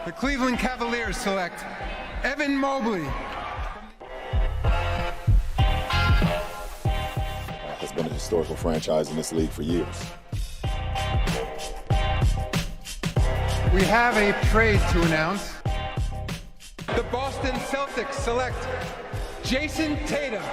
The Cleveland Cavaliers select Evan Mobley. Has been a historical franchise in this league for years. We have a trade to announce. The Boston Celtics select Jason Tatum.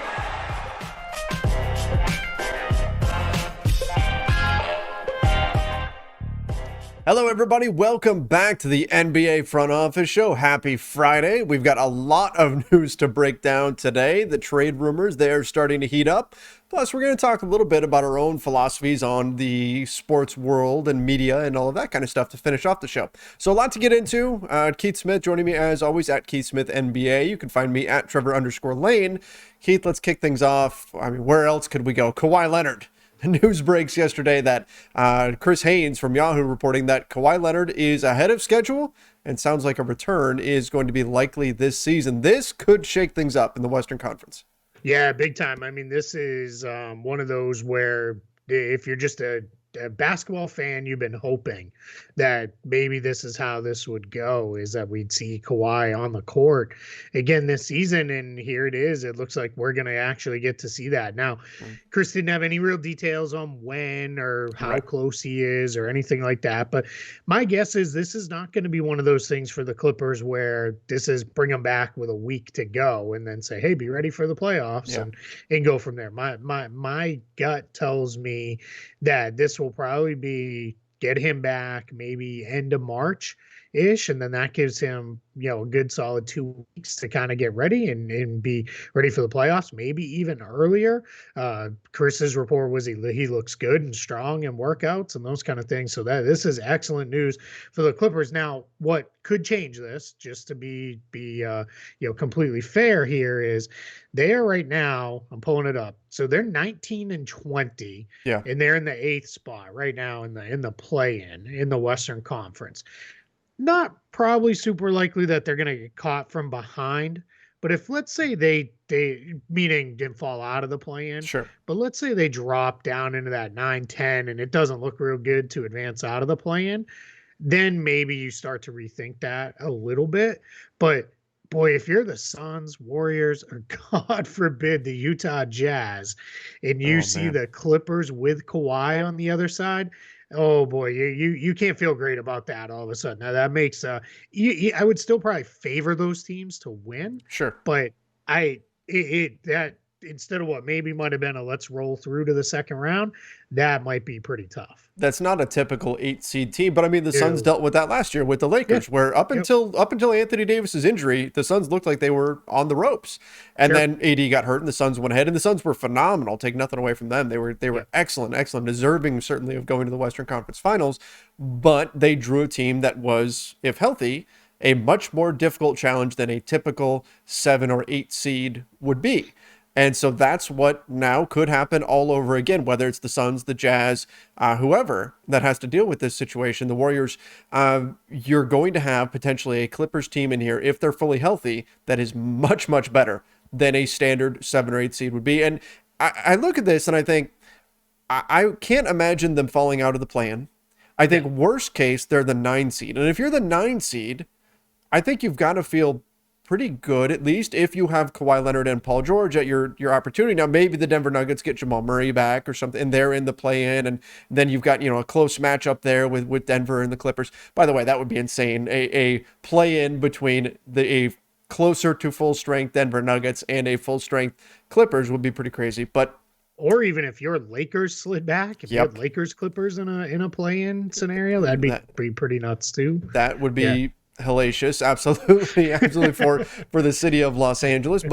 Hello, everybody. Welcome back to the NBA Front Office Show. Happy Friday. We've got a lot of news to break down today. The trade rumors, they're starting to heat up. Plus, we're going to talk a little bit about our own philosophies on the sports world and media and all of that kind of stuff to finish off the show. So a lot to get into. Keith Smith joining me as always at Keith Smith NBA. You can find me at Trevor_Lane. Keith, let's kick things off. I mean, where else could we go? Kawhi Leonard. News breaks yesterday that Chris Haynes from Yahoo reporting that Kawhi Leonard is ahead of schedule and sounds like a return is going to be likely this season. This could shake things up in the Western Conference. Yeah, big time. I mean, this is one of those where if you're just a basketball fan, you've been hoping that maybe this is how this would go, is that we'd see Kawhi on the court again this season. And here it is. It looks like we're going to actually get to see that. Now, Chris didn't have any real details on when or how close he is or anything like that. But my guess is this is not going to be one of those things for the Clippers where this is bring them back with a week to go and then say, hey, be ready for the playoffs and go from there. My gut tells me that this will probably be get him back maybe end of March-ish, and then that gives him, a good solid 2 weeks to kind of get ready and be ready for the playoffs, maybe even earlier. Chris's report was he looks good and strong in workouts and those kind of things. So that this is excellent news for the Clippers. Now, what could change this, just to be completely fair here, is they are right now, I'm pulling it up. So they're 19-20. Yeah. And they're in the 8th spot right now in the play-in in the Western Conference. Not probably super likely that they're going to get caught from behind, but if let's say they meaning didn't fall out of the play-in, Sure. But let's say they drop down into that 9-10 and it doesn't look real good to advance out of the play-in, then maybe you start to rethink that a little bit. But boy, if you're the Suns, Warriors, or God forbid the Utah Jazz, and you see the Clippers with Kawhi on the other side, oh boy, you can't feel great about that all of a sudden. Now that makes I would still probably favor those teams to win. Sure. But that instead of what maybe might have been a let's roll through to the second round, that might be pretty tough. That's not a typical 8 seed team, but I mean the Suns dealt with that last year with the Lakers, where up until Anthony Davis's injury, the Suns looked like they were on the ropes, and then AD got hurt, and the Suns went ahead, and the Suns were phenomenal. Take nothing away from them; they were excellent, deserving certainly of going to the Western Conference Finals, but they drew a team that was, if healthy, a much more difficult challenge than a typical 7 or 8 seed would be. And so that's what now could happen all over again, whether it's the Suns, the Jazz, whoever that has to deal with this situation. The Warriors, you're going to have potentially a Clippers team in here, if they're fully healthy, that is much, much better than a standard 7 or 8 seed would be. And I look at this and I think, I can't imagine them falling out of the play-in. I think worst case, they're the 9 seed. And if you're the 9 seed, I think you've got to feel pretty good, at least if you have Kawhi Leonard and Paul George at your opportunity. Now, maybe the Denver Nuggets get Jamal Murray back or something, and they're in the play-in, and then you've got, a close matchup there with Denver and the Clippers. By the way, that would be insane. A play-in between a closer to full-strength Denver Nuggets and a full-strength Clippers would be pretty crazy. But or even if your Lakers slid back, if you had Lakers Clippers in a play-in scenario, that'd be pretty nuts too. That would be hellacious, absolutely for the city of Los Angeles.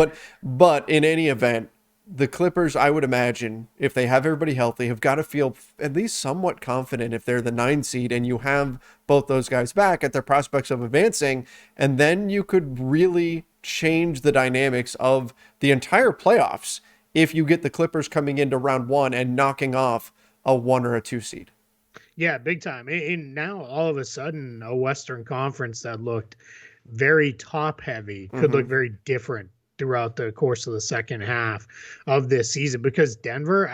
But in any event, the Clippers, I would imagine, if they have everybody healthy, have got to feel at least somewhat confident if they're the 9 seed and you have both those guys back at their prospects of advancing, and then you could really change the dynamics of the entire playoffs if you get the Clippers coming into round 1 and knocking off a 1 or a 2 seed. Yeah, big time. And now all of a sudden, a Western Conference that looked very top heavy could look very different throughout the course of the second half of this season, because Denver,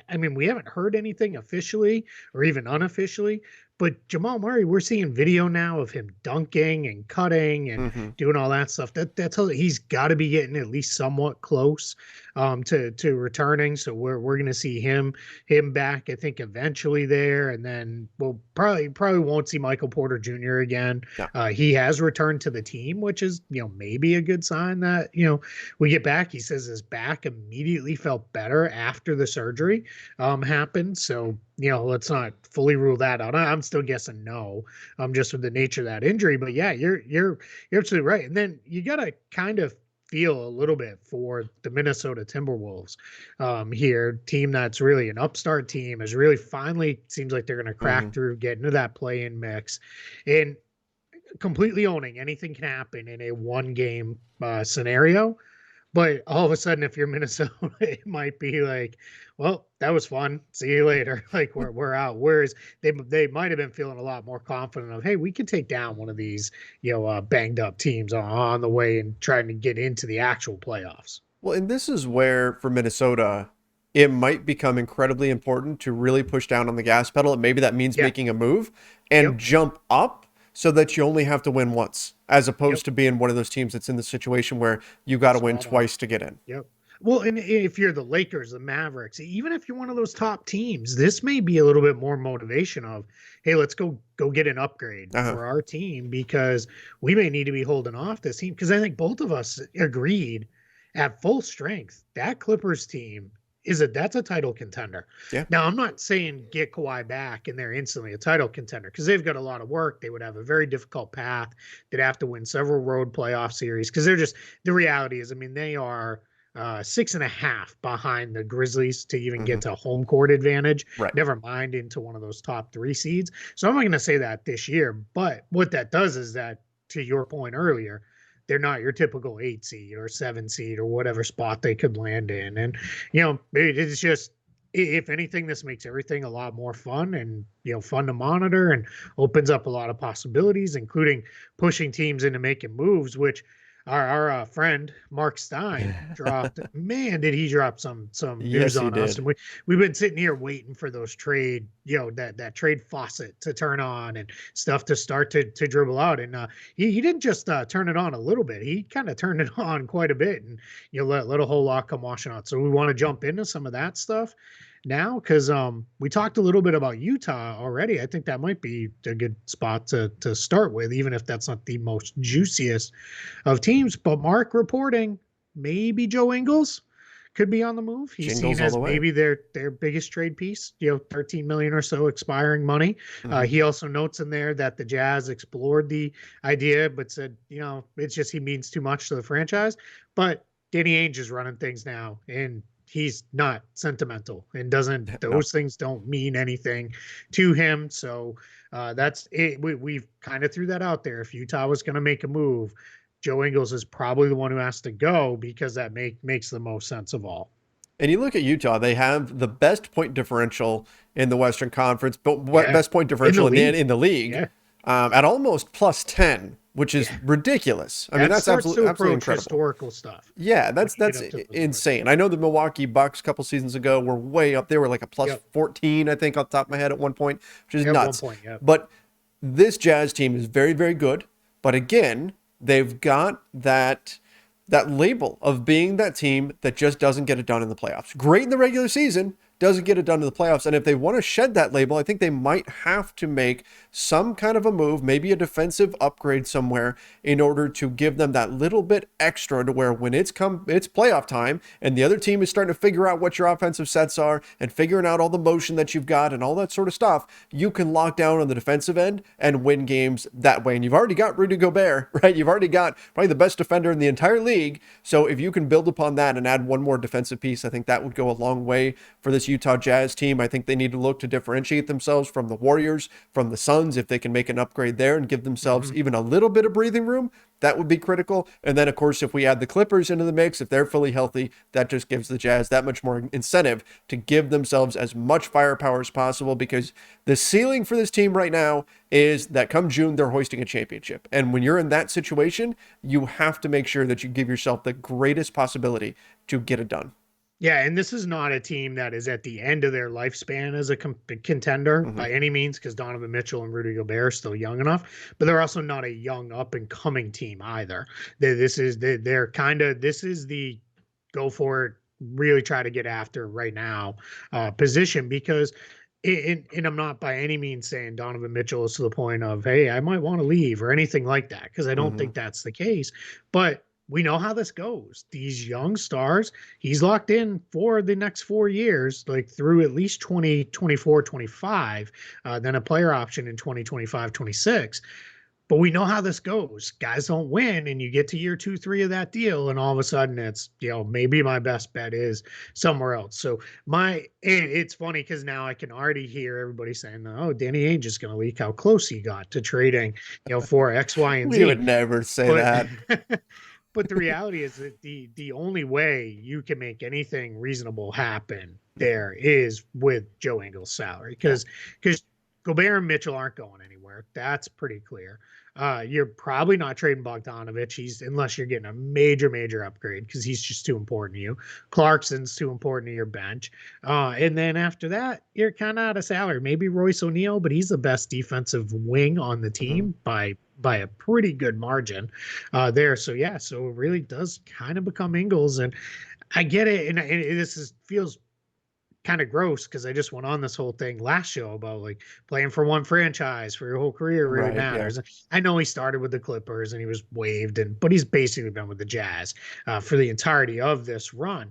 I mean, we haven't heard anything officially or even unofficially, But Jamal Murray, we're seeing video now of him dunking and cutting and doing all that stuff. That's how he's got to be getting at least somewhat close to returning. So we're going to see him back, I think, eventually there, and then we'll probably won't see Michael Porter Jr. again. Yeah. He has returned to the team, which is maybe a good sign that we get back. He says his back immediately felt better after the surgery happened. So let's not fully rule that out. I'm still guessing no, just with the nature of that injury. But yeah, you're absolutely right. And then you got to kind of feel a little bit for the Minnesota Timberwolves here, team that's really an upstart team, is really finally seems like they're going to crack through, get into that play-in mix, and completely owning anything can happen in a one-game scenario. But all of a sudden, if you're Minnesota, it might be like, well, that was fun. See you later. Like we're out. Whereas they might have been feeling a lot more confident of, hey, we could take down one of these, banged up teams on the way and trying to get into the actual playoffs. Well, and this is where for Minnesota, it might become incredibly important to really push down on the gas pedal. And maybe that means making a move and jump up, so that you only have to win once, as opposed to being one of those teams that's in the situation where you got to win twice to get in. Yep. Well, and if you're the Lakers, the Mavericks, even if you're one of those top teams, this may be a little bit more motivation of, hey, let's go get an upgrade for our team, because we may need to be holding off this team. Because I think both of us agreed at full strength that Clippers team that's a title contender. Yeah. Now, I'm not saying get Kawhi back and they're instantly a title contender, because they've got a lot of work. They would have a very difficult path. They'd have to win several road playoff series, because the reality is, they are 6.5 behind the Grizzlies to even get to home court advantage. Right. Never mind into one of those top 3 seeds. So I'm not going to say that this year, but what that does is that, to your point earlier, they're not your typical 8 seed or 7 seed or whatever spot they could land in. And, it's just, if anything, this makes everything a lot more fun and, fun to monitor, and opens up a lot of possibilities, including pushing teams into making moves, which our friend Mark Stein dropped. Man, did he drop some news on us. And we've been sitting here waiting for those trade, that trade faucet to turn on and stuff to start to dribble out. And he didn't just turn it on a little bit. He kind of turned it on quite a bit, and let a whole lot come washing out. So we want to jump into some of that stuff now, because we talked a little bit about Utah already. I think that might be a good spot to start with, even if that's not the most juiciest of teams. But Mark reporting maybe Joe Ingles could be on the move. He's seen as maybe their biggest trade piece, $13 million or so expiring money. He also notes in there that the Jazz explored the idea, but said, it's just he means too much to the franchise. But Danny Ainge is running things now, and he's not sentimental, and those things don't mean anything to him. So that's it. We've kind of threw that out there. If Utah was going to make a move, Joe Ingles is probably the one who has to go, because that makes the most sense of all. And you look at Utah, they have the best point differential in the Western Conference, but best point differential in the league at almost plus 10. Which is ridiculous. I mean, that's absolutely incredible. Historical stuff. Yeah, that's insane. I know the Milwaukee Bucks a couple seasons ago were way up. They were like a plus 14, I think, off the top of my head at one point, which is nuts. But this Jazz team is very, very good. But again, they've got that label of being that team that just doesn't get it done in the playoffs. Great in the regular season, doesn't get it done in the playoffs. And if they want to shed that label, I think they might have to make some kind of a move, maybe a defensive upgrade somewhere, in order to give them that little bit extra, to where when it's playoff time and the other team is starting to figure out what your offensive sets are and figuring out all the motion that you've got and all that sort of stuff, you can lock down on the defensive end and win games that way. And you've already got Rudy Gobert, right? You've already got probably the best defender in the entire league. So if you can build upon that and add one more defensive piece, I think that would go a long way for this Utah Jazz team. I think they need to look to differentiate themselves from the Warriors, from the Suns. If they can make an upgrade there and give themselves even a little bit of breathing room, that would be critical. And then, of course, if we add the Clippers into the mix, if they're fully healthy, that just gives the Jazz that much more incentive to give themselves as much firepower as possible, because the ceiling for this team right now is that come June, they're hoisting a championship. And when you're in that situation, you have to make sure that you give yourself the greatest possibility to get it done. Yeah, and this is not a team that is at the end of their lifespan as a contender Mhm. by any means, because Donovan Mitchell and Rudy Gobert are still young enough, but they're also not a young up and coming team either. They're kind of, this is the go for it, really try to get after right now position, because and I'm not by any means saying Donovan Mitchell is to the point of, hey, I might want to leave or anything like that, because I don't Mhm. think that's the case. But we know how this goes. These young stars, he's locked in for the next 4 years, like through at least 2024, 25, then a player option in 2025, 26. But we know how this goes. Guys don't win, and you get to year 2, 3 of that deal, and all of a sudden it's, maybe my best bet is somewhere else. So it's funny because now I can already hear everybody saying, "Oh, Danny Ainge is going to leak how close he got to trading, for X, Y, and We Z." would never say But that. but the reality is that the only way you can make anything reasonable happen there is with Joe Ingles' salary, Yeah. because Gobert and Mitchell aren't going anywhere. That's pretty clear. You're probably not trading Bogdanovich. Unless you're getting a major upgrade, because he's just too important to you. Clarkson's too important to your bench. And then after that, you're kind of out of salary. Maybe Royce O'Neal, but he's the best defensive wing on the Mhm. team by a pretty good margin there. So yeah, so it really does kind of become Ingles, and I get it. And feels kind of gross because I just went on this whole thing last show about like playing for one franchise for your whole career really Right. Yeah. matters. I know he started with the Clippers and he was waived, but he's basically been with the Jazz for the entirety of this run.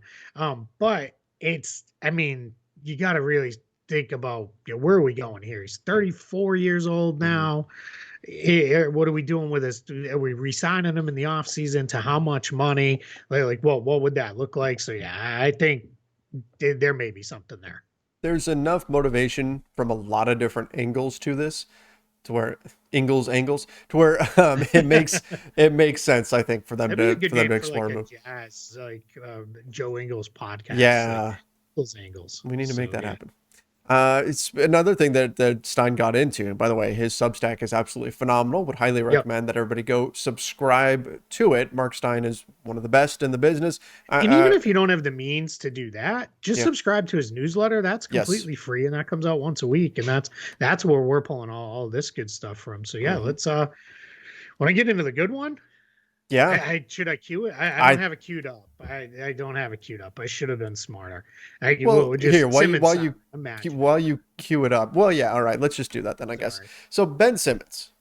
But I mean, you got to really think about, where are we going here? He's 34 years old Mhm. now. What are we doing with this? Are we re-signing him in the offseason? To how much money? Like, what would that look like? So yeah, I think there may be something there. There's enough motivation from a lot of different angles to this, to where angles, to where it makes sense, I think, for them That'd be a to good name for explore like a a move. jazz, like Joe Ingles podcast, like Yeah, those angles. we need to make So that yeah, happen. It's another thing that Stein got into. And by the way, his Substack is absolutely phenomenal. Would highly yep. recommend that everybody go subscribe to it. Mark Stein is one of the best in the business. And even if you don't have the means to do that, just Yeah, subscribe to his newsletter. That's yes. completely free, and that comes out once a week. And that's where we're pulling all this good stuff from. So yeah, Mhm. let's when I get into the good one, Yeah, should I cue it? I don't I have it queued up. I don't have it queued up. I should have been smarter. well here Just Simmons sound. Imagine. while you cue it up. Well, yeah, all right. Let's just do that then, I guess. Sorry. So Ben Simmons.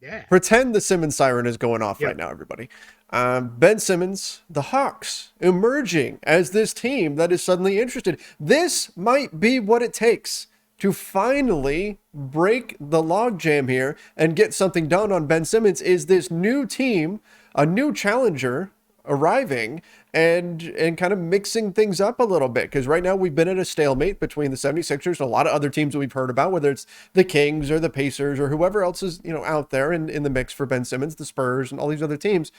Yeah. Pretend the Simmons siren is going off right Yep. now, everybody. Ben Simmons, the Hawks, emerging as this team that is suddenly interested. This might be what it takes to finally break the logjam here and get something done on Ben Simmons. Is this new team, a new challenger arriving and kind of mixing things up a little bit, because right now we've been at a stalemate between the 76ers and a lot of other teams that we've heard about, whether it's the Kings or the Pacers or whoever else is out there in the mix for Ben Simmons, the Spurs and all these other teams.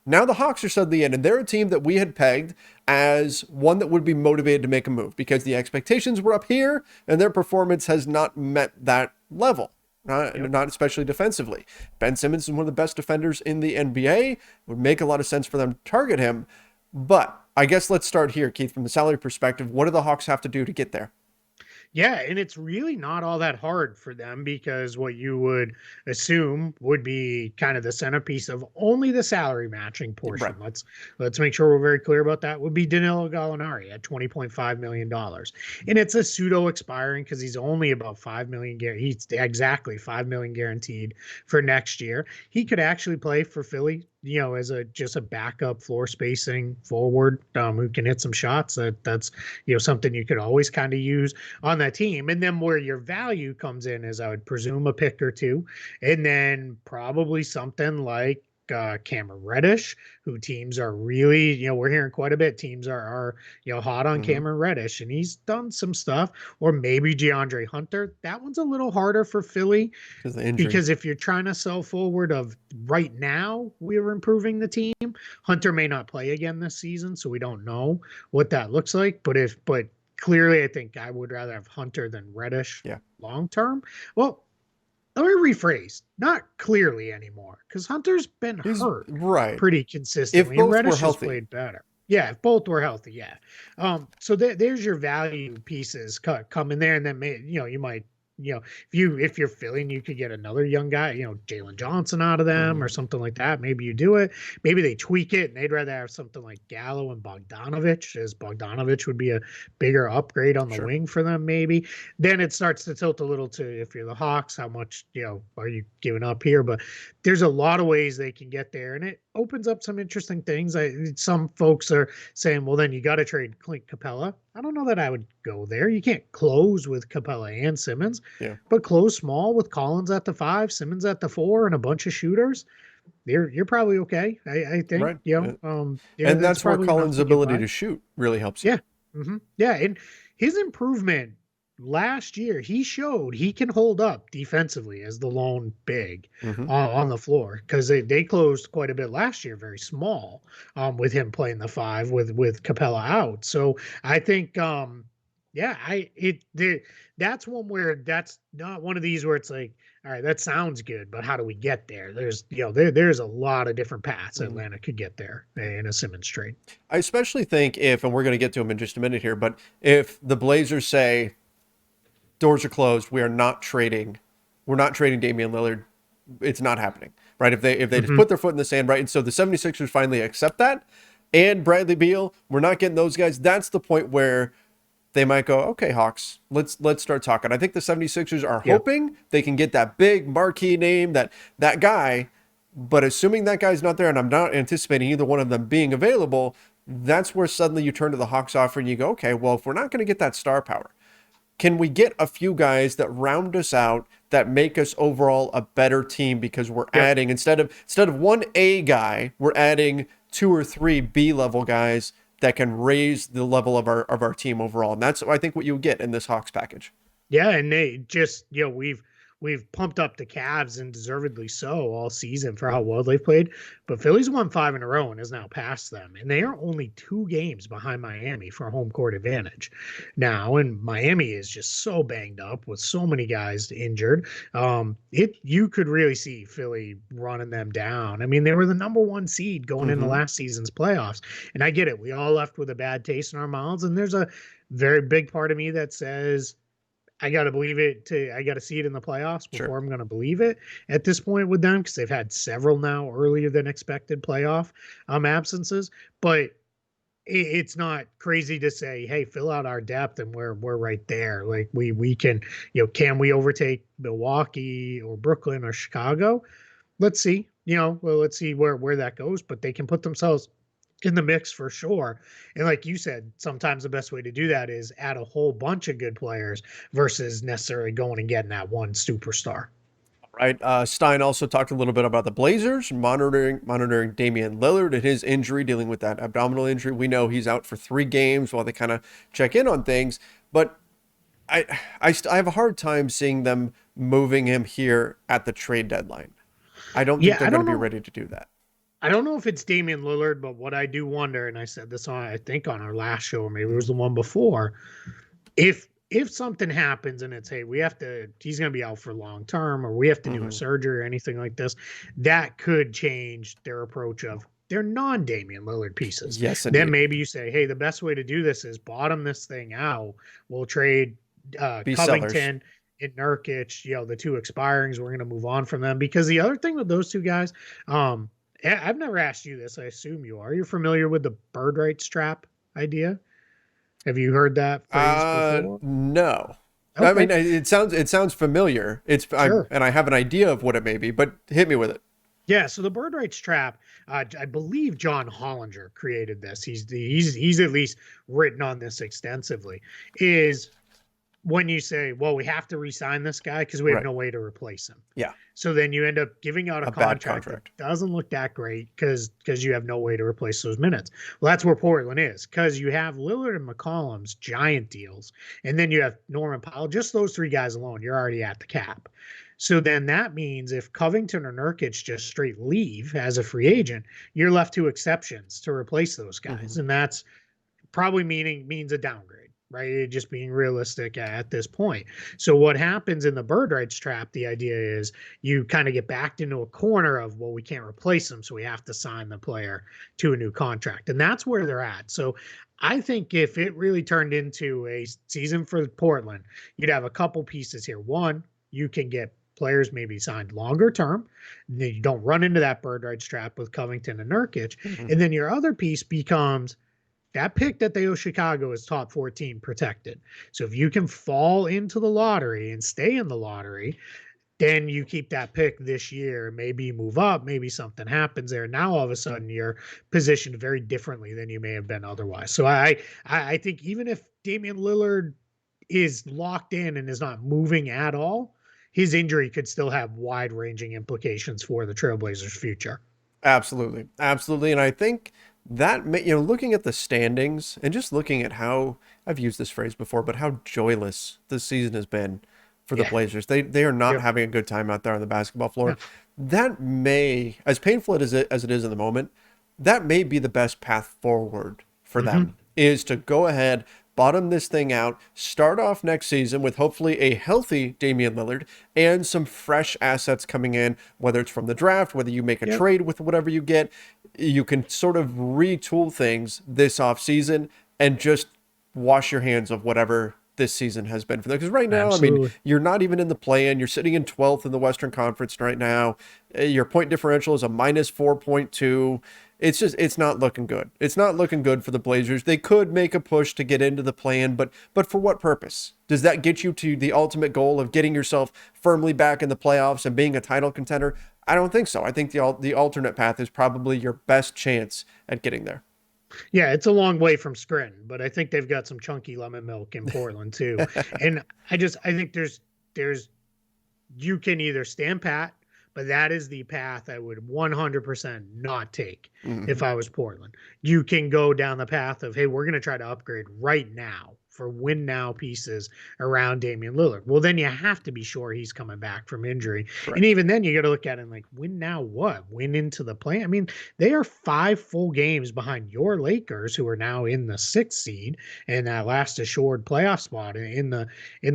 Now the Hawks are suddenly in, and they're a team that we had pegged as one that would be motivated to make a move because the expectations were up here and their performance has not met that level. Not especially defensively. Ben Simmons is one of the best defenders in the NBA. It would make a lot of sense for them to target him. But I guess let's start here, Keith, from the salary perspective. What do the Hawks have to do to get there? Yeah, and it's really not all that hard for them, because what you would assume would be kind of the centerpiece of only the salary matching portion. Right. Let's make sure we're very clear about that. Would be Danilo Gallinari at $20.5 million. And it's a pseudo expiring because he's only about 5 million. He's exactly 5 million guaranteed for next year. He could actually play for Philly, as just a backup floor spacing forward who can hit some shots. That's something you could always kind of use on that team. And then where your value comes in is, I would presume, a pick or two, and then probably something like Cameron Reddish, who teams are really, we're hearing quite a bit. Teams are hot on Cameron Reddish, and he's done some stuff. Or maybe DeAndre Hunter. That one's a little harder for Philly Because the injury. because if you're trying to sell forward of right now, we're improving the team. Hunter may not play again this season, so we don't know what that looks like. But clearly, I think I would rather have Hunter than Reddish long term. Well, let me rephrase. Not clearly anymore, because Hunter's been He's hurt right. pretty consistently, If and both were Reddish has healthy. played better. Yeah, if both were healthy, yeah. So there's your value pieces come in there, and then you might, if you're feeling you could get another young guy, Jalen Johnson out of them or something like that. Maybe you do it. Maybe they tweak it, and they'd rather have something like Gallo and Bogdanovich, as Bogdanovich would be a bigger upgrade on the wing for them. Maybe then it starts to tilt a little to, if you're the Hawks, how much are you giving up here? But there's a lot of ways they can get there, and it opens up some interesting things. Some folks are saying, well, then you got to trade Clint Capella. I don't know that I would go there. You can't close with Capella and Simmons, but close small with Collins at the 5, Simmons at the 4, and a bunch of shooters. You're probably okay. I think, right. And that's where Collins' ability to shoot really helps. Yeah. Yeah. And his improvement last year, he showed he can hold up defensively as the lone big on the floor, because they closed quite a bit last year, very small, with him playing the 5 with Capella out. So I think, that's one where that's not one of these where it's like, all right, that sounds good, but how do we get there? There's there's a lot of different paths Atlanta could get there in a Simmons trade. I especially think and we're going to get to him in just a minute here, but if the Blazers say, doors are closed, we're not trading Damian Lillard, it's not happening, right? If they just put their foot in the sand, right? And so the 76ers finally accept that, and Bradley Beal, we're not getting those guys, that's the point where they might go, okay, Hawks, let's start talking. I think the 76ers are hoping they can get that big marquee name, that guy, but assuming that guy's not there, and I'm not anticipating either one of them being available, that's where suddenly you turn to the Hawks offer and you go, okay, well, if we're not going to get that star power, can we get a few guys that round us out, that make us overall a better team, because we're adding, instead of one A guy, we're adding 2 or 3 B level guys that can raise the level of our team overall. And that's, I think, what you get in this Hawks package. Yeah, and they just, we've pumped up the Cavs, and deservedly so, all season for how well they've played. But Philly's won 5 in a row and has now passed them. And they are only 2 games behind Miami for home court advantage now. And Miami is just so banged up with so many guys injured. You could really see Philly running them down. I mean, they were the number 1 seed going into last season's playoffs. And I get it. We all left with a bad taste in our mouths. And there's a very big part of me that says, I got to believe it. I got to see it in the playoffs before I'm going to believe it at this point with them, because they've had several now earlier than expected playoff absences. But it's not crazy to say, hey, fill out our depth and we're right there. Like we can, can we overtake Milwaukee or Brooklyn or Chicago? Let's see. Let's see where that goes. But they can put themselves in the mix for sure. And like you said, sometimes the best way to do that is add a whole bunch of good players versus necessarily going and getting that one superstar. Right. Stein also talked a little bit about the Blazers monitoring Damian Lillard and his injury, dealing with that abdominal injury. We know he's out for 3 games while they kind of check in on things, but I have a hard time seeing them moving him here at the trade deadline. I don't think they're going to be ready to do that. I don't know if it's Damian Lillard, but what I do wonder, and I said this I think on our last show, or maybe it was the one before, if something happens and it's, hey, he's going to be out for long term, or we have to do a surgery or anything like this, that could change their approach of their non-Damian Lillard pieces. Yes, indeed. Then maybe you say, hey, the best way to do this is bottom this thing out. We'll trade Covington and Nurkic, the 2 expirings. We're going to move on from them, because the other thing with those 2 guys, I've never asked you this. I assume you are. You're familiar with the bird rights trap idea? Have you heard that phrase before? No. Okay. I mean, it sounds familiar. Sure. And I have an idea of what it may be, but hit me with it. Yeah. So the bird rights trap, I believe John Hollinger created this. He's at least written on this extensively. Is when you say, well, we have to re-sign this guy because we have no way to replace him. Yeah. So then you end up giving out a bad contract that doesn't look that great because you have no way to replace those minutes. Well, that's where Portland is, because you have Lillard and McCollum's giant deals, and then you have Norman Powell. Just those 3 guys alone, you're already at the cap. So then that means if Covington or Nurkic just straight leave as a free agent, you're left 2 exceptions to replace those guys. And that's probably means a downgrade. right? Just being realistic at this point. So what happens in the bird rights trap, the idea is you kind of get backed into a corner of, well, we can't replace them, so we have to sign the player to a new contract. And that's where they're at. So I think if it really turned into a season for Portland, you'd have a couple pieces here. One, you can get players maybe signed longer term. Then you don't run into that bird rights trap with Covington and Nurkic. Mm-hmm. And then your other piece becomes that pick that they owe Chicago is top 14 protected. So if you can fall into the lottery and stay in the lottery, then you keep that pick this year, maybe you move up, maybe something happens there. Now all of a sudden you're positioned very differently than you may have been otherwise. So I think even if Damian Lillard is locked in and is not moving at all, his injury could still have wide-ranging implications for the Trailblazers' future. Absolutely. Absolutely. And I think that, looking at the standings and just looking at how, I've used this phrase before, but how joyless this season has been for the Blazers. They are not having a good time out there on the basketball floor. That may, as painful as it is in the moment, that may be the best path forward for them, is to go ahead, bottom this thing out, start off next season with hopefully a healthy Damian Lillard and some fresh assets coming in, whether it's from the draft, whether you make a trade with whatever you get. You can sort of retool things this offseason and just wash your hands of whatever this season has been for them. Because right now, I mean, you're not even in the play-in. You're sitting in 12th in the Western Conference right now. Your point differential is a minus 4.2. It's not looking good. It's not looking good for the Blazers. They could make a push to get into the play-in, but for what purpose? Does that get you to the ultimate goal of getting yourself firmly back in the playoffs and being a title contender? I don't think so. I think the alternate path is probably your best chance at getting there. Yeah, it's a long way from Scranton, but I think they've got some chunky lemon milk in Portland too. And I think there's you can either stand pat, but that is the path I would 100% not take if I was Portland. You can go down the path of, hey, we're going to try to upgrade right now for win now pieces around Damian Lillard. Well, then you have to be sure he's coming back from injury. Correct. And even then you got to look at it like, win now what? Win into the play? I mean, they are 5 full games behind your Lakers, who are now in the 6th seed and that last assured playoff spot in the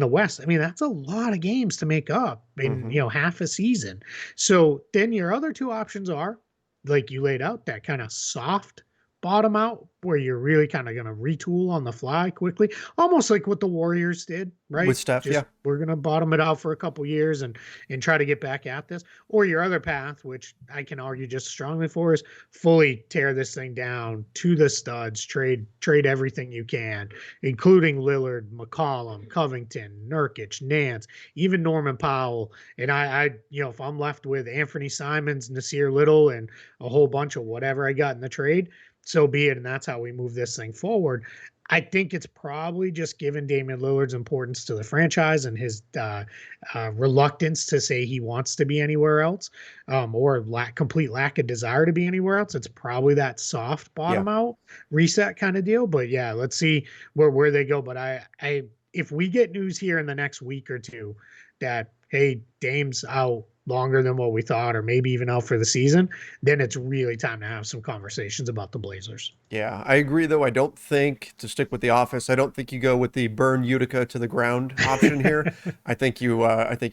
West. I mean, that's a lot of games to make up in half a season. So then your other two options are, like you laid out, that kind of soft bottom out where you're really kind of going to retool on the fly quickly, almost like what the Warriors did, right? With Steph, we're going to bottom it out for a couple years and try to get back at this. Or your other path, which I can argue just strongly for, is fully tear this thing down to the studs, trade everything you can, including Lillard, McCollum, Covington, Nurkic, Nance, even Norman Powell. And I if I'm left with Anthony Simons, Nasir Little, and a whole bunch of whatever I got in the trade, so be it. And that's how we move this thing forward. I think it's probably just given Damian Lillard's importance to the franchise and his reluctance to say he wants to be anywhere else, or complete lack of desire to be anywhere else. It's probably that soft bottom out reset kind of deal. But yeah, let's see where they go. But I if we get news here in the next week or two that, hey, Dame's out longer than what we thought, or maybe even out for the season, then it's really time to have some conversations about the Blazers. Yeah, I agree, though. I don't think, to stick with the office, I don't think you go with the burn Utica to the ground option here. I think you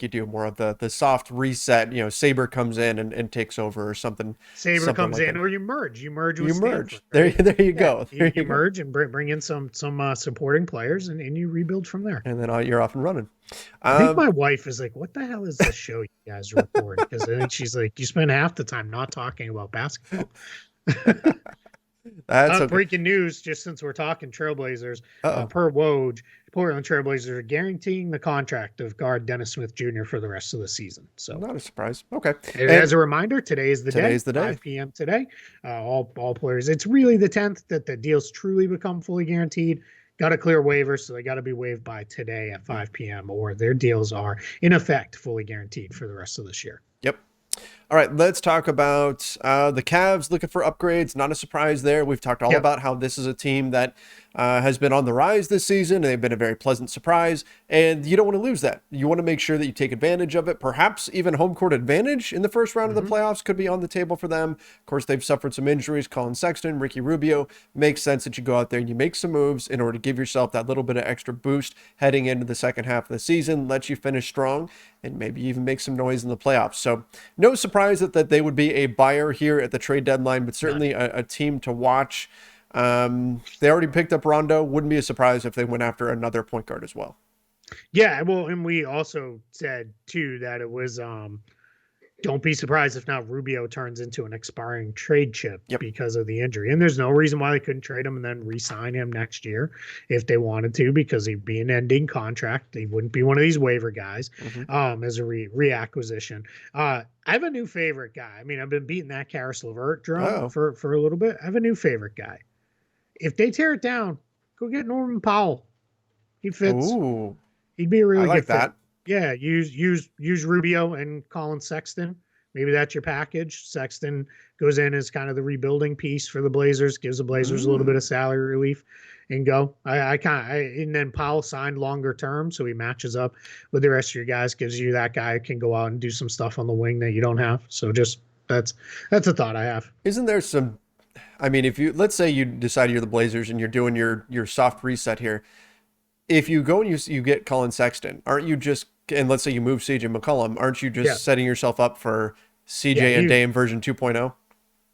do more of the soft reset. Saber comes in and takes over or something. Saber comes like in, that. or you merge. You merge with Stanford. Right? There you go. You merge and bring in some supporting players, and you rebuild from there. And then you're off and running. I think my wife is like, what the hell is this show you guys record? Because I think she's like, you spend half the time not talking about basketball. That's breaking news, just since we're talking Trailblazers. Per Woj, Portland Trailblazers are guaranteeing the contract of guard Dennis Smith Jr. for the rest of the season. So not a surprise. Okay. And as a reminder, today is the day. 5 p.m. today. All players. It's really the 10th that the deals truly become fully guaranteed. Got to clear waivers, so they got to be waived by today at 5 p.m. or their deals are in effect fully guaranteed for the rest of this year. Yep. All right, let's talk about the Cavs looking for upgrades. Not a surprise there. We've talked all about how this is a team that has been on the rise this season. They've been a very pleasant surprise, and you don't want to lose that. You want to make sure that you take advantage of it. Perhaps even home court advantage in the first round of the playoffs could be on the table for them. Of course, they've suffered some injuries. Colin Sexton, Ricky Rubio. Makes sense that you go out there and you make some moves in order to give yourself that little bit of extra boost heading into the second half of the season, let you finish strong, and maybe even make some noise in the playoffs. So no surprise that they would be a buyer here at the trade deadline, but certainly a team to watch. They already picked up Rondo. Wouldn't be a surprise if they went after another point guard as well. Yeah, well, and we also said too that it was don't be surprised if now Rubio turns into an expiring trade chip because of the injury. And there's no reason why they couldn't trade him and then re-sign him next year if they wanted to, because he'd be an ending contract. He wouldn't be one of these waiver guys as a reacquisition. I have a new favorite guy. I mean, I've been beating that Karis LeVert drum for a little bit. I have a new favorite guy. If they tear it down, go get Norman Powell. He fits. Ooh, he'd be a really good fit. that. Yeah, use Rubio and Colin Sexton. Maybe that's your package. Sexton goes in as kind of the rebuilding piece for the Blazers, gives the Blazers a little bit of salary relief, and go. And then Powell signed longer term, so he matches up with the rest of your guys. Gives you that guy who can go out and do some stuff on the wing that you don't have. So just that's a thought I have. Isn't there some? I mean, if you let's say you decide you're the Blazers and you're doing your soft reset here. If you go and you get Colin Sexton, aren't you just, and let's say you move CJ McCollum, aren't you just setting yourself up for CJ and Dame version 2.0?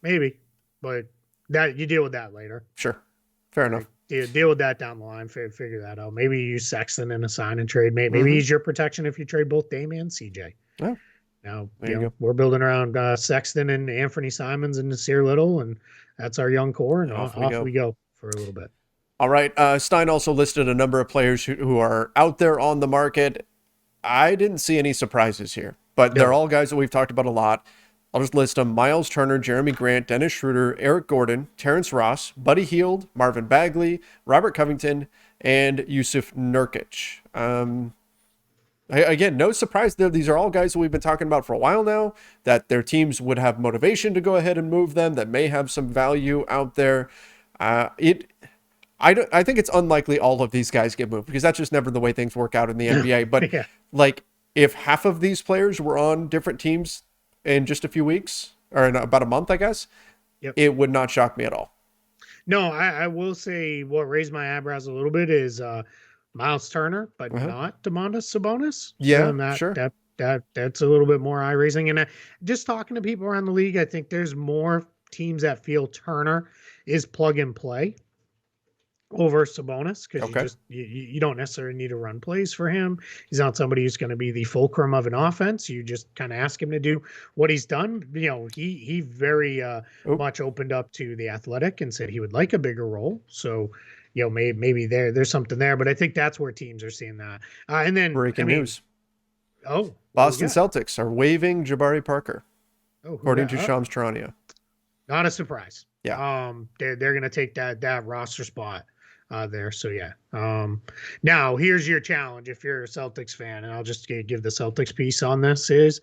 Maybe, but that you deal with that later. Sure. Fair enough. Deal with that down the line. Figure that out. Maybe you use Sexton in a sign and trade. Maybe he's your protection if you trade both Dame and CJ. Oh, now, we're building around Sexton and Anthony Simons and Nasir Little, and that's our young core, and off we go for a little bit. All right. Stein also listed a number of players who are out there on the market. I didn't see any surprises here, but they're all guys that we've talked about a lot. I'll just list them: Miles Turner, Jeremy Grant, Dennis Schroeder, Eric Gordon, Terrence Ross, Buddy Hield, Marvin Bagley, Robert Covington, and Yusuf Nurkic. Again, no surprise there. These are all guys that we've been talking about for a while now, that their teams would have motivation to go ahead and move them, that may have some value out there. I think it's unlikely all of these guys get moved, because that's just never the way things work out in the NBA. But like, if half of these players were on different teams in just a few weeks, or in about a month, I guess, it would not shock me at all. No, I will say what raised my eyebrows a little bit is Miles Turner, but not Domantas Sabonis. Yeah, sure. That's a little bit more eye raising. And just talking to people around the league, I think there's more teams that feel Turner is plug and play over Sabonis, because you don't necessarily need to run plays for him. He's not somebody who's going to be the fulcrum of an offense. You just kind of ask him to do what he's done. He very much opened up to The Athletic and said he would like a bigger role. So, maybe there's something there, but I think that's where teams are seeing that. And then breaking news. Boston Celtics are waiving Jabari Parker, according to Shams Charania. Not a surprise. Yeah. They're going to take that roster spot there. So now here's your challenge if you're a Celtics fan, and I'll just give the Celtics piece on this is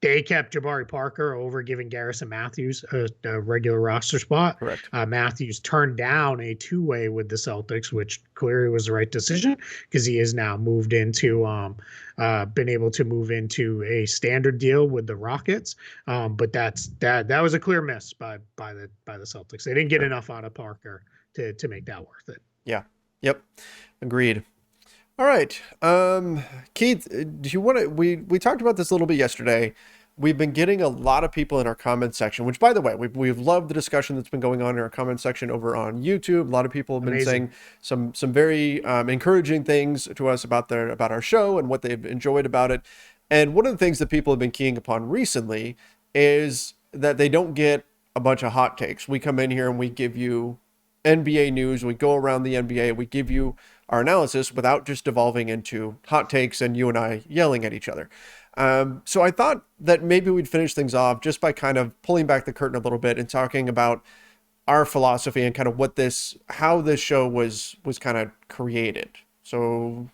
they kept Jabari Parker over giving Garrison Matthews a regular roster spot. Correct. Matthews turned down a two-way with the Celtics, which clearly was the right decision, because he is now moved into been able to move into a standard deal with the Rockets. But that was a clear miss by the Celtics. They didn't get enough out of Parker to make that worth it. Yeah. Yep. Agreed. All right. Keith, do you want to, we talked about this a little bit yesterday. We've been getting a lot of people in our comment section, which, by the way, we've loved the discussion that's been going on in our comment section over on YouTube. A lot of people have been saying some very encouraging things to us about our show and what they've enjoyed about it. And one of the things that people have been keying upon recently is that they don't get a bunch of hot takes. We come in here and we give you NBA news. We go around the NBA. We give you our analysis without just devolving into hot takes and you and I yelling at each other. So I thought that maybe we'd finish things off just by kind of pulling back the curtain a little bit and talking about our philosophy and kind of how this show was kind of created. So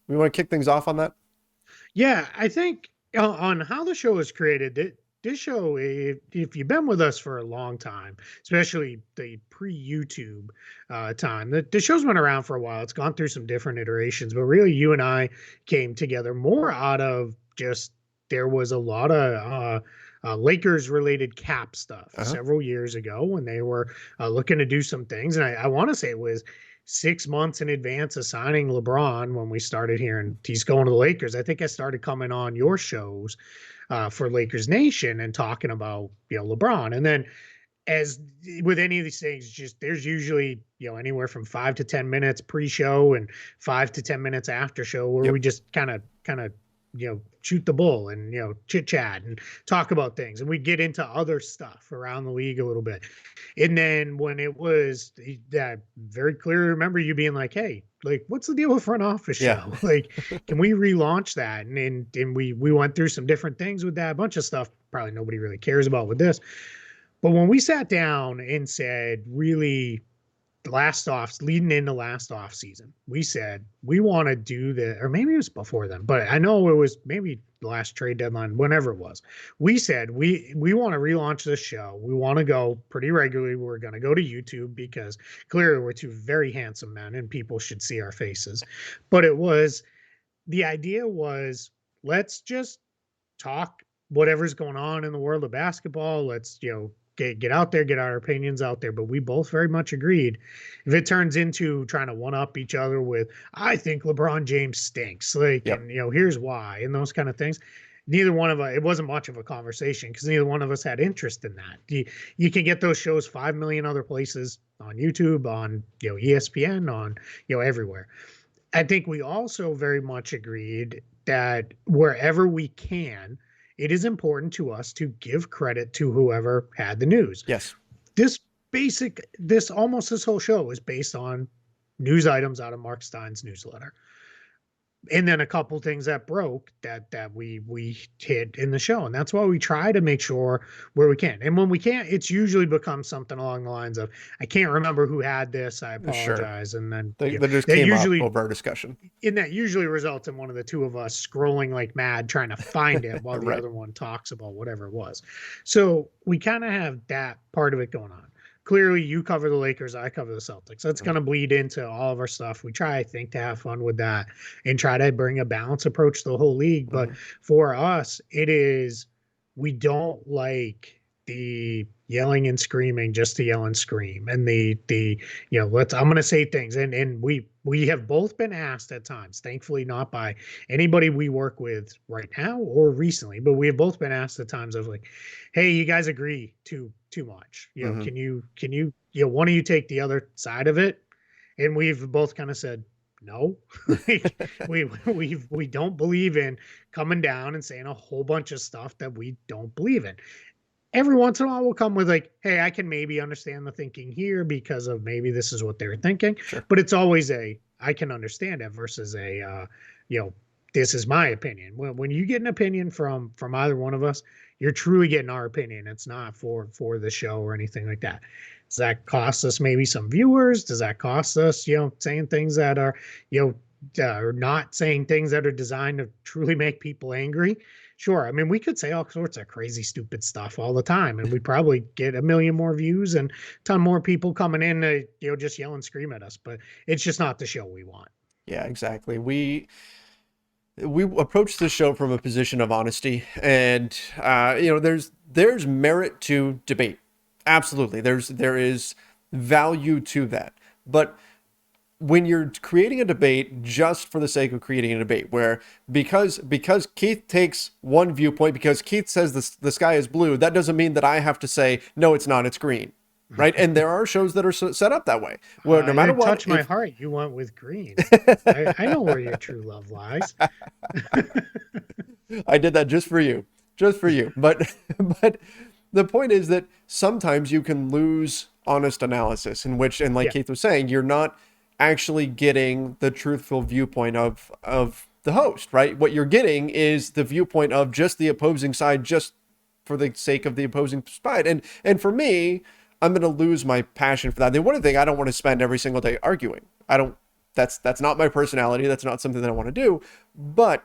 we want to kick things off on that? Yeah, I think On how the show is created, this show, if you've been with us for a long time, especially the pre-YouTube time, the show's been around for a while. It's gone through some different iterations, but really you and I came together more out of just there was a lot of Lakers related cap stuff several years ago when they were looking to do some things. And I want to say it was 6 months in advance of signing LeBron when we started hearing he's going to the Lakers. I think I started coming on your shows for Lakers Nation and talking about, LeBron. And then as with any of these things, just there's usually, anywhere from 5 to 10 minutes pre-show and 5 to 10 minutes after show where we just kind of shoot the bull and, chit chat and talk about things. And we get into other stuff around the league a little bit. And then when it was that very clear, remember you being like, hey, like, what's the deal with front office show? Like, can we relaunch that? And we went through some different things with that, a bunch of stuff probably nobody really cares about with this. But when we sat down and said, really, leading into last off season, we said we want to do the, or maybe it was before then, but I know it was maybe the last trade deadline, whenever it was. We said we want to relaunch this show. We want to go pretty regularly. We're going to go to YouTube because clearly we're two very handsome men and people should see our faces. But the idea was, let's just talk whatever's going on in the world of basketball. Let's get out there, get our opinions out there. But we both very much agreed, if it turns into trying to one up each other with, I think LeBron James stinks, like, and here's why, and those kind of things, neither one of us, it wasn't much of a conversation because neither one of us had interest in that. You can get those shows 5 million other places, on YouTube, on ESPN, on everywhere. I think we also very much agreed that wherever we can, it is important to us to give credit to whoever had the news. Yes. This whole show is based on news items out of Mark Stein's newsletter. And then a couple things that broke that we hit in the show. And that's why we try to make sure where we can. And when we can't, it's usually becomes something along the lines of, I can't remember who had this, I apologize. Sure. And then they just came usually up over our discussion. And that usually results in one of the two of us scrolling like mad trying to find it while the other one talks about whatever it was. So we kind of have that part of it going on. Clearly, you cover the Lakers, I cover the Celtics. That's going to bleed into all of our stuff. We try, I think, to have fun with that and try to bring a balanced approach to the whole league. But for us, we don't like the yelling and screaming just to yell and scream. And I'm going to say things. And we have both been asked at times, thankfully not by anybody we work with right now or recently, but we have both been asked at times of like, hey, you guys agree too much. Can you one of you take the other side of it? And we've both kind of said, no, we don't believe in coming down and saying a whole bunch of stuff that we don't believe in. Every once in a while we'll come with like, hey, I can maybe understand the thinking here because of maybe this is what they were thinking. Sure. But it's always I can understand it versus this is my opinion. When you get an opinion from either one of us, you're truly getting our opinion. It's not for the show or anything like that. Does that cost us maybe some viewers? Does that cost us, saying things that are, or not saying things that are designed to truly make people angry? Sure. I mean, we could say all sorts of crazy, stupid stuff all the time, and we'd probably get 1 million more views and a ton more people coming in to, just yell and scream at us. But it's just not the show we want. Yeah, exactly. We approach the show from a position of honesty, and there's merit to debate. Absolutely, there is value to that. But when you're creating a debate just for the sake of creating a debate, where because Keith takes one viewpoint, because Keith says the sky is blue, that doesn't mean that I have to say no, it's not, it's green. Right. And there are shows that are set up that way where no matter what, touch my heart, you went with green. I know where your true love lies. I did that just for you. But the point is that sometimes you can lose honest analysis in which, and like Keith was saying, you're not actually getting the truthful viewpoint of the host, right? What you're getting is the viewpoint of just the opposing side, just for the sake of the opposing side. And for me, I'm going to lose my passion for that. The one thing, I don't want to spend every single day arguing. That's not my personality. That's not something that I want to do. But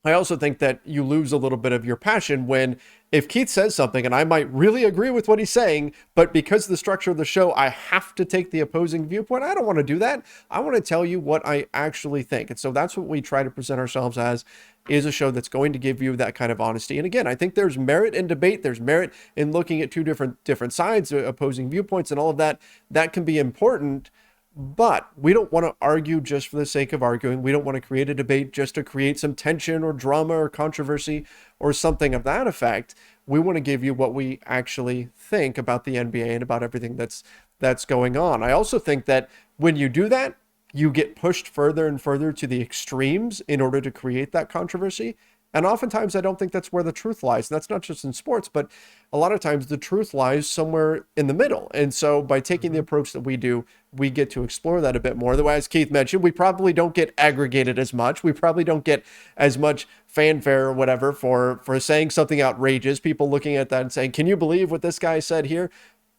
I also think that you lose a little bit of your passion when, if Keith says something and I might really agree with what he's saying, but because of the structure of the show, I have to take the opposing viewpoint. I don't want to do that. I want to tell you what I actually think. And so that's what we try to present ourselves as, is a show that's going to give you that kind of honesty. And again, I think there's merit in debate. There's merit in looking at two different sides, opposing viewpoints and all of that. That can be important. But we don't want to argue just for the sake of arguing. We don't want to create a debate just to create some tension or drama or controversy or something of that effect. We want to give you what we actually think about the NBA and about everything that's going on. I also think that when you do that, you get pushed further and further to the extremes in order to create that controversy. And oftentimes, I don't think that's where the truth lies. And that's not just in sports, but a lot of times the truth lies somewhere in the middle. And so by taking the approach that we do, we get to explore that a bit more. Otherwise, as Keith mentioned, we probably don't get aggregated as much. We probably don't get as much fanfare or whatever for saying something outrageous, people looking at that and saying, can you believe what this guy said here?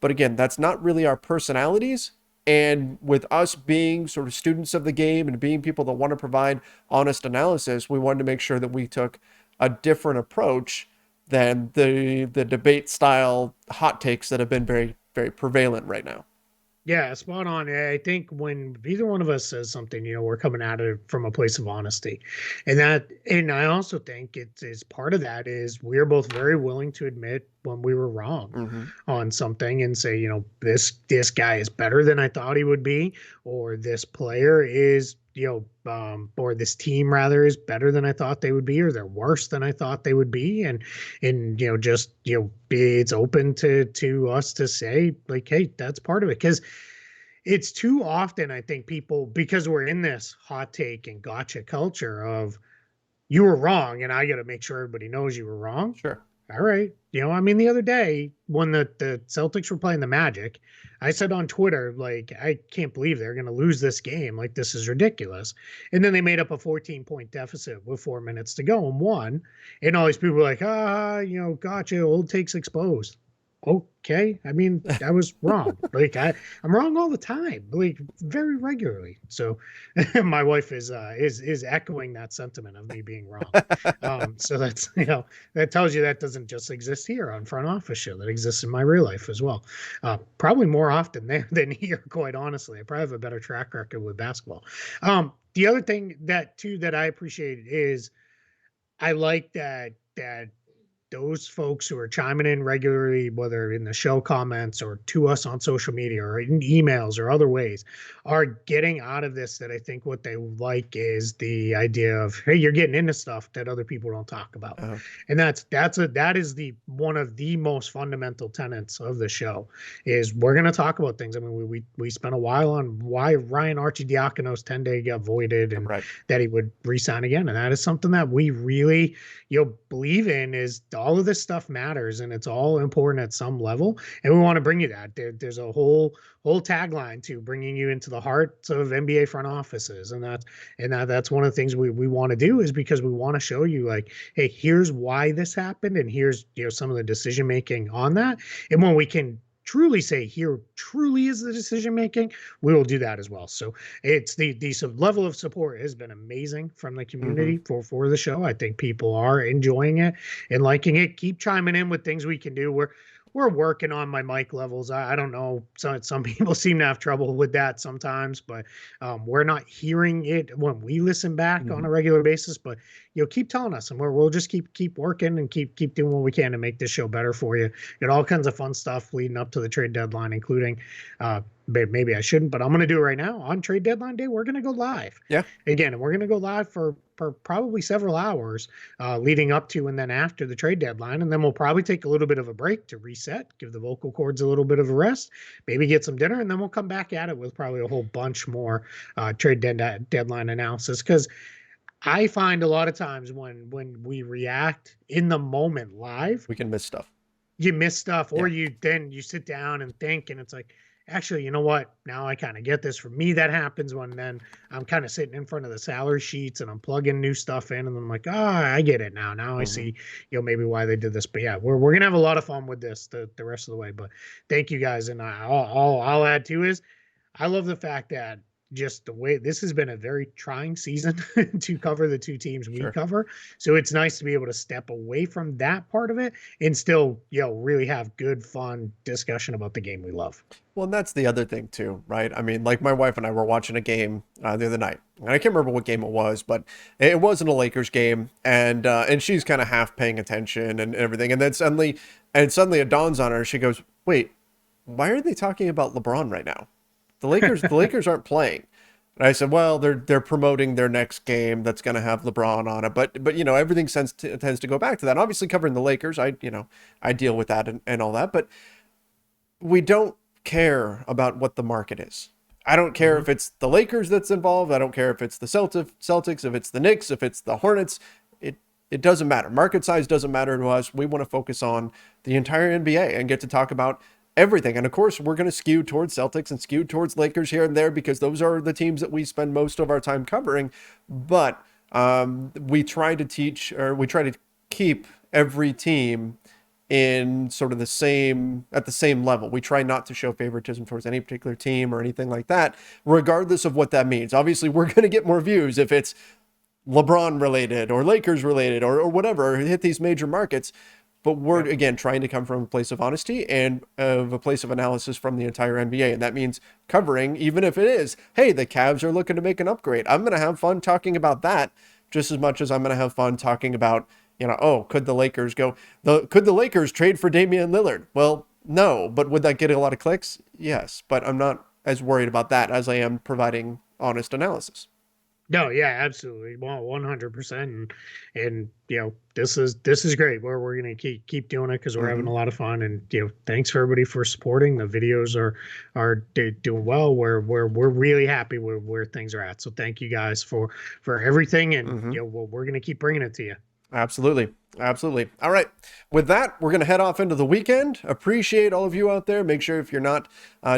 But again, that's not really our personalities. And with us being sort of students of the game and being people that want to provide honest analysis, we wanted to make sure that we took a different approach than the debate style hot takes that have been very, very prevalent right now. Yeah, spot on. I think when either one of us says something, we're coming at it from a place of honesty. And I also think it's part of that is we're both very willing to admit when we were wrong on something and say, this guy is better than I thought he would be, or this player is, or this team rather is better than I thought they would be, or they're worse than I thought they would be. And it's open to us to say like, hey, that's part of it. Cause it's too often, I think people, because we're in this hot take and gotcha culture of you were wrong. And I got to make sure everybody knows you were wrong. Sure. All right. The other day when the Celtics were playing the Magic, I said on Twitter, like, I can't believe they're going to lose this game. Like, this is ridiculous. And then they made up a 14-point deficit with 4 minutes to go and won. And all these people were like, gotcha, old takes exposed. Okay. I mean, I was wrong. Like I'm wrong all the time, like very regularly. So my wife is echoing that sentiment of me being wrong. So that's, that tells you that doesn't just exist here on Front Office Show. That exists in my real life as well. Probably more often than here, quite honestly. I probably have a better track record with basketball. The other thing that I appreciate is I like that those folks who are chiming in regularly, whether in the show comments or to us on social media or in emails or other ways, are getting out of this that I think what they like is the idea of, hey, you're getting into stuff that other people don't talk about. And that is one of the most fundamental tenets of the show is we're going to talk about things. I mean, we spent a while on why Ryan Arcidiacono's 10-day got voided and that he would resign again. And that is something that we really, believe in is all of this stuff matters and it's all important at some level. And we want to bring you that. There's a whole tagline to bringing you into the hearts of NBA front offices. And that's one of the things we want to do is because we want to show you like, hey, here's why this happened. And here's, some of the decision-making on that. And when we can truly say here truly is the decision making, we will do that as well. So it's the level of support has been amazing from the community for the show. I think people are enjoying it and liking it. Keep chiming in with things we can do. We're working on my mic levels. I don't know. Some people seem to have trouble with that sometimes, but we're not hearing it when we listen back on a regular basis. But keep telling us, and we'll just keep working and keep doing what we can to make this show better for you. Get all kinds of fun stuff leading up to the trade deadline, including maybe I shouldn't, but I'm going to do it right now. On trade deadline day, we're going to go live. Yeah. Again, and we're going to go live for probably several hours leading up to and then after the trade deadline. And then we'll probably take a little bit of a break to reset, give the vocal cords a little bit of a rest, maybe get some dinner, and then we'll come back at it with probably a whole bunch more trade deadline analysis. Because I find a lot of times when we react in the moment live, we can miss stuff. You miss stuff, or you sit down and think, and it's like, actually, you know what? Now I kind of get this. For me, that happens when then I'm kind of sitting in front of the salary sheets and I'm plugging new stuff in, and I'm like, I get it now. Now I see, maybe why they did this. But yeah, we're gonna have a lot of fun with this the rest of the way. But thank you guys, and all I'll add to is I love the fact that just the way this has been a very trying season to cover the two teams we Sure. cover. So it's nice to be able to step away from that part of it and still, really have good, fun discussion about the game we love. Well, and that's the other thing too, right? I mean, like my wife and I were watching a game the other night, and I can't remember what game it was, but it wasn't a Lakers game, and she's kind of half paying attention and everything, and then suddenly it dawns on her. She goes, "Wait, why are they talking about LeBron right now? The Lakers aren't playing." And I said, "Well, they're promoting their next game that's going to have LeBron on it, but everything tends to go back to that. And obviously, covering the Lakers, I deal with that and all that, but we don't care about what the market is. I don't care if it's the Lakers that's involved. I don't care if it's the Celtics, if it's the Knicks, if it's the Hornets. It doesn't matter. Market size doesn't matter to us. We want to focus on the entire NBA and get to talk about everything. And of course, we're going to skew towards Celtics and skew towards Lakers here and there because those are the teams that we spend most of our time covering. But we try to keep every team in sort of at the same level. We try not to show favoritism towards any particular team or anything like that, regardless of what that means. Obviously, we're going to get more views if it's LeBron related or Lakers related or whatever, hit these major markets. But we're, again, trying to come from a place of honesty and of a place of analysis from the entire NBA. And that means covering, even if it is, hey, the Cavs are looking to make an upgrade. I'm going to have fun talking about that just as much as I'm going to have fun talking about, could the Lakers trade for Damian Lillard? Well, no, but would that get a lot of clicks? Yes, but I'm not as worried about that as I am providing honest analysis. No, yeah, absolutely. Well, 100%. And this is great. We're going to keep doing it because we're having a lot of fun. And thanks for everybody for supporting. The videos are doing well. We're really happy with where things are at. So thank you guys for everything. And we're going to keep bringing it to you. Absolutely. All right. With that, we're going to head off into the weekend. Appreciate all of you out there. Make sure if you're not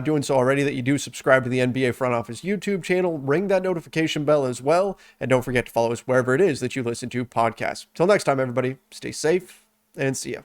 doing so already that you do subscribe to the NBA Front Office YouTube channel. Ring that notification bell as well. And don't forget to follow us wherever it is that you listen to podcasts. Till next time, everybody, stay safe and see ya.